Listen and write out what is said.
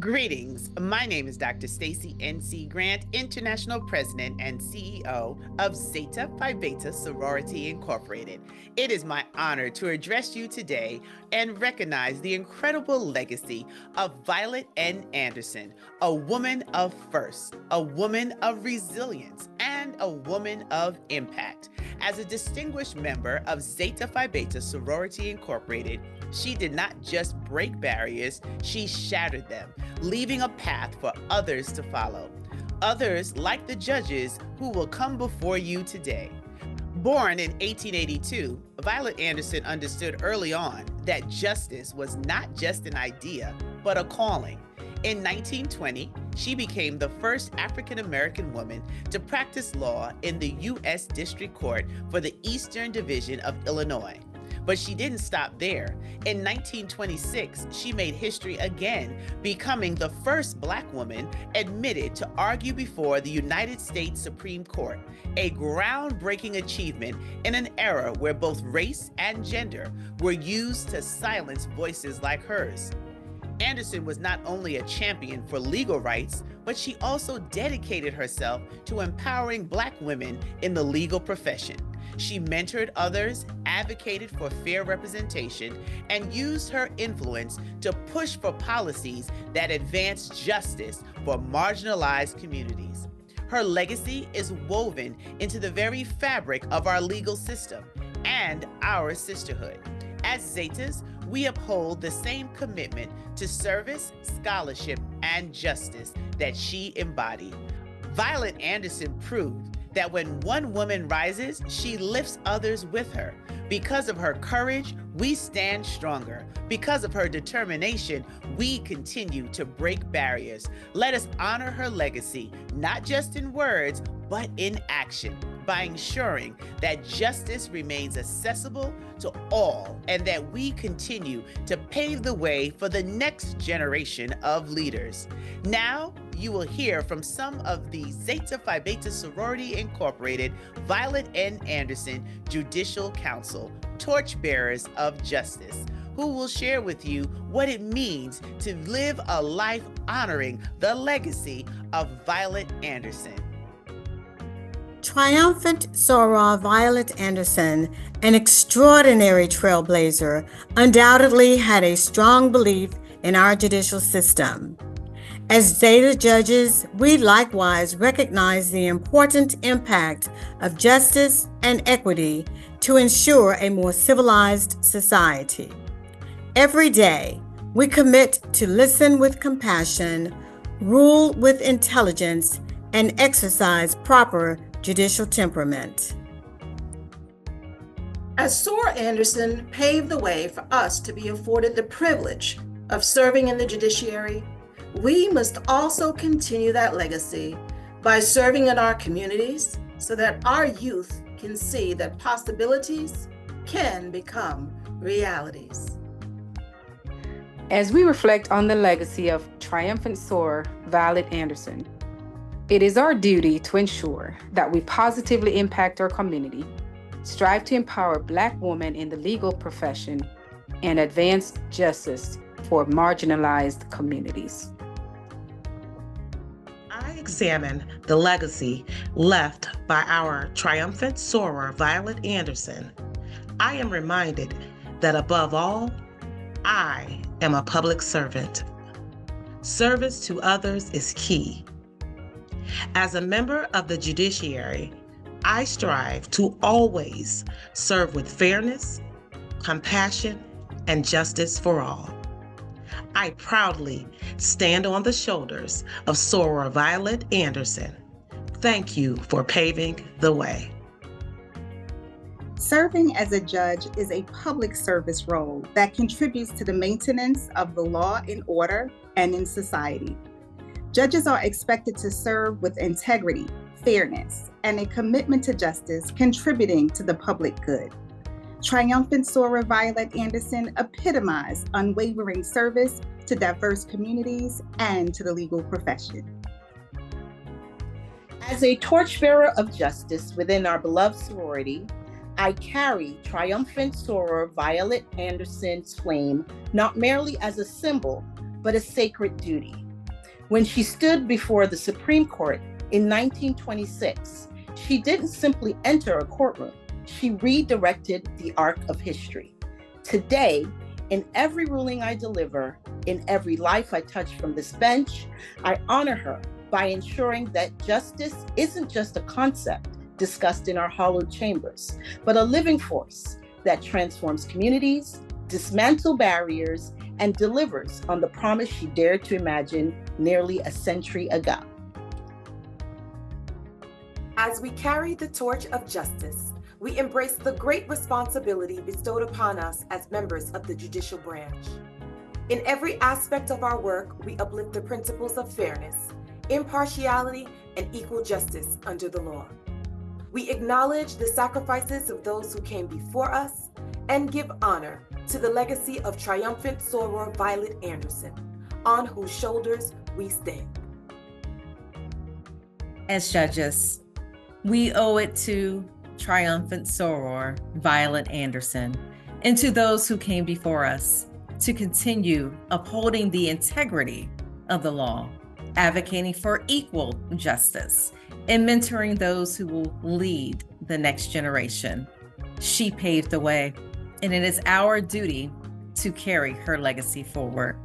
Greetings. My name is Dr. Stacy N.C. Grant, International President and CEO of Zeta Phi Beta Sorority Incorporated. It is my honor to address you today and recognize the incredible legacy of Violette N. Anderson, a woman of first, a woman of resilience, and a woman of impact. As a distinguished member of Zeta Phi Beta Sorority Incorporated, she did not just break barriers, she shattered them, leaving a path for others to follow. Others, like the judges who will come before you today. Born in 1882, Violette Anderson understood early on that justice was not just an idea, but a calling. In 1920, she became the first African American woman to practice law in the U.S. District Court for the Eastern Division of Illinois. But she didn't stop there. In 1926, she made history again, becoming the first Black woman admitted to argue before the United States Supreme Court, a groundbreaking achievement in an era where both race and gender were used to silence voices like hers. Anderson was not only a champion for legal rights, but she also dedicated herself to empowering Black women in the legal profession. She mentored others, advocated for fair representation, and used her influence to push for policies that advance justice for marginalized communities. Her legacy is woven into the very fabric of our legal system and our sisterhood. As Zetas, we uphold the same commitment to service, scholarship, and justice that she embodied. Violette Anderson proved that when one woman rises, she lifts others with her. Because of her courage, we stand stronger. Because of her determination, we continue to break barriers. Let us honor her legacy, not just in words, but in action, by ensuring that justice remains accessible to all and that we continue to pave the way for the next generation of leaders. Now, you will hear from some of the Zeta Phi Beta Sorority Incorporated Violette N. Anderson Judicial Council, torchbearers of justice, who will share with you what it means to live a life honoring the legacy of Violette Anderson. Triumphant Soror Violette Anderson, an extraordinary trailblazer, undoubtedly had a strong belief in our judicial system. As Zeta judges, we likewise recognize the important impact of justice and equity to ensure a more civilized society. Every day, we commit to listen with compassion, rule with intelligence, and exercise proper judicial temperament. As Soror Anderson paved the way for us to be afforded the privilege of serving in the judiciary, we must also continue that legacy by serving in our communities so that our youth can see that possibilities can become realities. As we reflect on the legacy of triumphant Soror Violette Anderson, it is our duty to ensure that we positively impact our community, strive to empower Black women in the legal profession, and advance justice for marginalized communities. I examine the legacy left by our triumphant soror, Violette Anderson. I am reminded that above all, I am a public servant. Service to others is key. As a member of the judiciary, I strive to always serve with fairness, compassion, and justice for all. I proudly stand on the shoulders of Soror Violette Anderson. Thank you for paving the way. Serving as a judge is a public service role that contributes to the maintenance of the law and order and in society. Judges are expected to serve with integrity, fairness, and a commitment to justice, contributing to the public good. Triumphant Soror Violette Anderson epitomized unwavering service to diverse communities and to the legal profession. As a torchbearer of justice within our beloved sorority, I carry triumphant Soror Violette Anderson's flame not merely as a symbol, but a sacred duty. When she stood before the Supreme Court in 1926, she didn't simply enter a courtroom, she redirected the arc of history. Today, in every ruling I deliver, in every life I touch from this bench, I honor her by ensuring that justice isn't just a concept discussed in our hollowed chambers, but a living force that transforms communities, dismantles barriers, and delivers on the promise she dared to imagine nearly a century ago. As we carry the torch of justice, we embrace the great responsibility bestowed upon us as members of the judicial branch. In every aspect of our work, we uplift the principles of fairness, impartiality, and equal justice under the law. We acknowledge the sacrifices of those who came before us and give honor to the legacy of triumphant Soror Violette Anderson, on whose shoulders we stand. As judges, we owe it to triumphant Soror Violette Anderson and to those who came before us to continue upholding the integrity of the law, advocating for equal justice, and mentoring those who will lead the next generation. She paved the way, and it is our duty to carry her legacy forward.